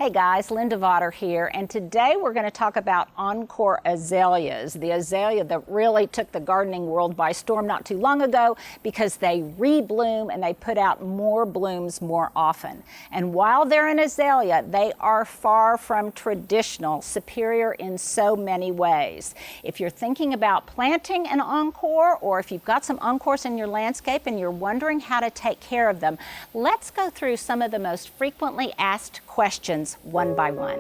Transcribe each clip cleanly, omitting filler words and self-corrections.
Hey guys, Linda Vater here, and today we're going to talk about Encore Azaleas, the azalea that really took the gardening world by storm not too long ago because they rebloom and they put out more blooms more often. And while they're an azalea, they are far from traditional, superior in so many ways. If you're thinking about planting an Encore, or if you've got some Encores in your landscape and you're wondering how to take care of them, let's go through some of the most frequently asked questions one by one.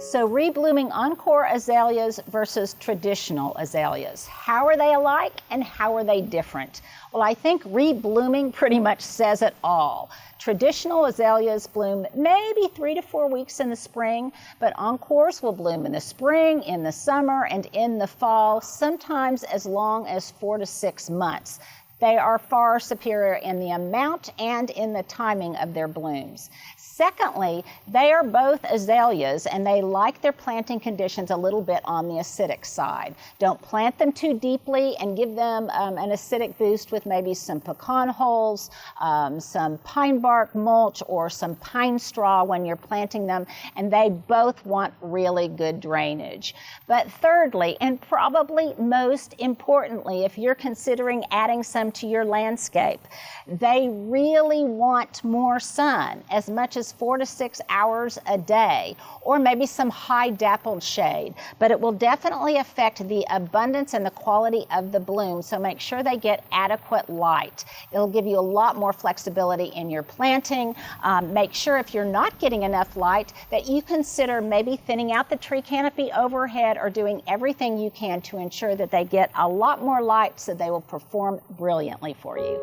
So reblooming Encore Azaleas versus traditional azaleas. How are they alike and how are they different? Well, I think reblooming pretty much says it all. Traditional azaleas bloom maybe 3 to 4 weeks in the spring, but Encores will bloom in the spring, in the summer, and in the fall, sometimes as long as 4 to 6 months. They are far superior in the amount and in the timing of their blooms. Secondly, they are both azaleas and they like their planting conditions a little bit on the acidic side. Don't plant them too deeply and give them an acidic boost with maybe some pecan hulls, some pine bark mulch, or some pine straw when you're planting them, and they both want really good drainage. But thirdly, and probably most importantly, if you're considering adding some to your landscape, they really want more sun, as much as 4 to 6 hours a day, or maybe some high dappled shade. But it will definitely affect the abundance and the quality of the bloom, so make sure they get adequate light. It'll give you a lot more flexibility in your planting. Make sure if you're not getting enough light that you consider maybe thinning out the tree canopy overhead or doing everything you can to ensure that they get a lot more light so they will perform brilliantly for you.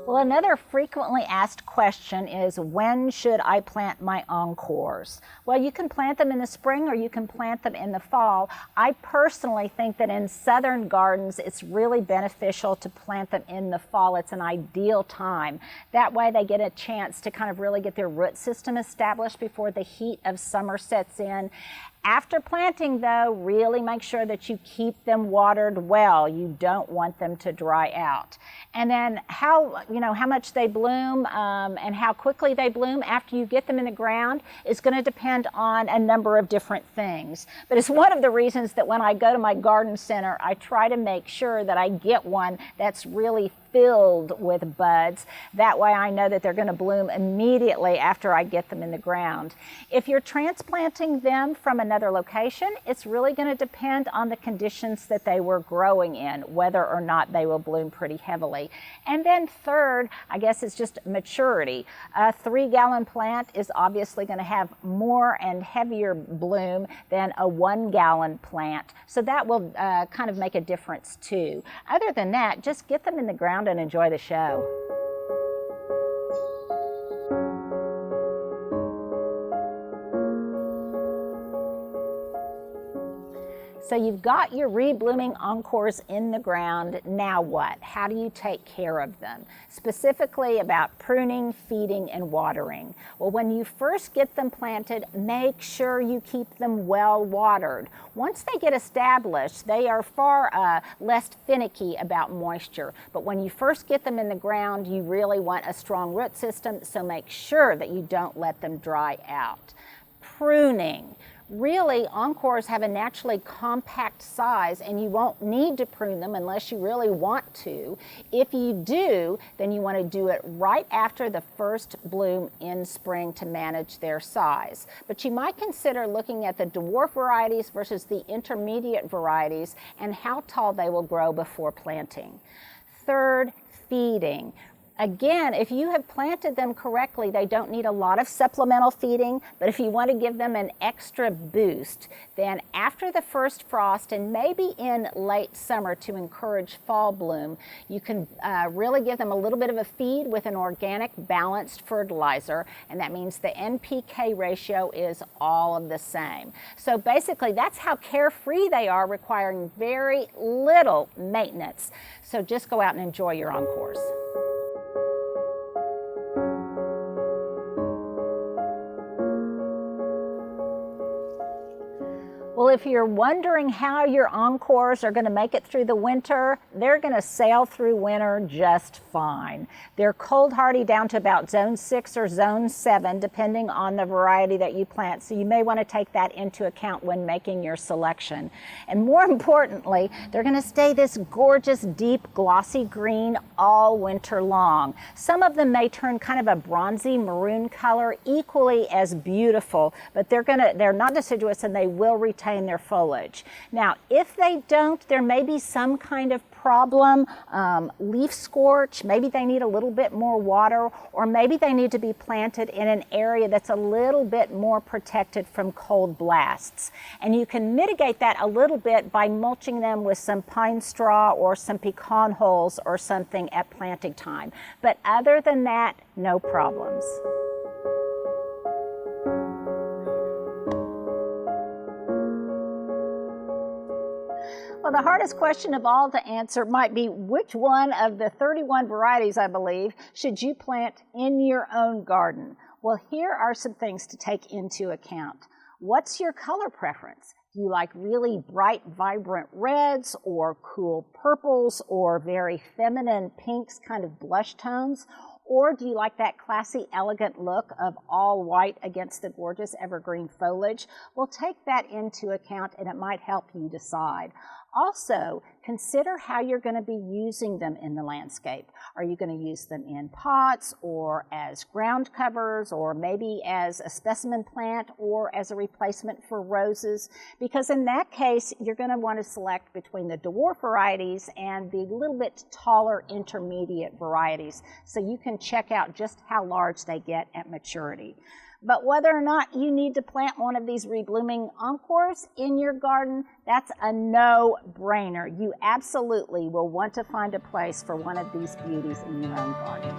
Well, another frequently asked question is, when should I plant my Encores? Well, you can plant them in the spring or you can plant them in the fall. I personally think that in southern gardens, it's really beneficial to plant them in the fall. It's an ideal time. That way they get a chance to kind of really get their root system established before the heat of summer sets in. After planting, though, really make sure that you keep them watered well. You don't want them to dry out. And then how much they bloom and how quickly they bloom after you get them in the ground is going to depend on a number of different things. But it's one of the reasons that when I go to my garden center, I try to make sure that I get one that's really filled with buds. That way I know that they're going to bloom immediately after I get them in the ground. If you're transplanting them from another location, it's really going to depend on the conditions that they were growing in, whether or not they will bloom pretty heavily. And then third, I guess it's just maturity. A 3-gallon plant is obviously going to have more and heavier bloom than a 1-gallon plant. So that will kind of make a difference too. Other than that, just get them in the ground and enjoy the show. So you've got your reblooming Encores in the ground. Now what? How do you take care of them? Specifically about pruning, feeding, and watering. Well, when you first get them planted, make sure you keep them well watered. Once they get established, they are far less finicky about moisture. But when you first get them in the ground, you really want a strong root system, so make sure that you don't let them dry out. Pruning. Really, Encores have a naturally compact size and you won't need to prune them unless you really want to. If you do, then you want to do it right after the first bloom in spring to manage their size. But you might consider looking at the dwarf varieties versus the intermediate varieties and how tall they will grow before planting. Third, feeding. Again, if you have planted them correctly, they don't need a lot of supplemental feeding, but if you want to give them an extra boost, then after the first frost and maybe in late summer to encourage fall bloom, you can really give them a little bit of a feed with an organic balanced fertilizer, and that means the NPK ratio is all of the same. So basically, that's how carefree they are, requiring very little maintenance. So just go out and enjoy your Encores. Well, if you're wondering how your Encores are going to make it through the winter, they're going to sail through winter just fine. They're cold hardy down to about zone 6 or zone 7, depending on the variety that you plant. So you may want to take that into account when making your selection. And more importantly, they're going to stay this gorgeous, deep, glossy green all winter long. Some of them may turn kind of a bronzy maroon color, equally as beautiful, but they're not deciduous and they will retain their foliage. Now, if they don't, there may be some kind of problem, leaf scorch, maybe they need a little bit more water, or maybe they need to be planted in an area that's a little bit more protected from cold blasts. And you can mitigate that a little bit by mulching them with some pine straw or some pecan hulls or something at planting time. But other than that, no problems. Well, the hardest question of all to answer might be which one of the 31 varieties, I believe, should you plant in your own garden? Well, here are some things to take into account. What's your color preference? Do you like really bright, vibrant reds or cool purples or very feminine pinks, kind of blush tones? Or do you like that classy, elegant look of all white against the gorgeous evergreen foliage? Well, take that into account and it might help you decide. Also, consider how you're going to be using them in the landscape. Are you going to use them in pots or as ground covers or maybe as a specimen plant or as a replacement for roses? Because in that case, you're going to want to select between the dwarf varieties and the little bit taller intermediate varieties so you can check out just how large they get at maturity. But whether or not you need to plant one of these reblooming Encores in your garden, that's a no-brainer. You absolutely will want to find a place for one of these beauties in your own garden.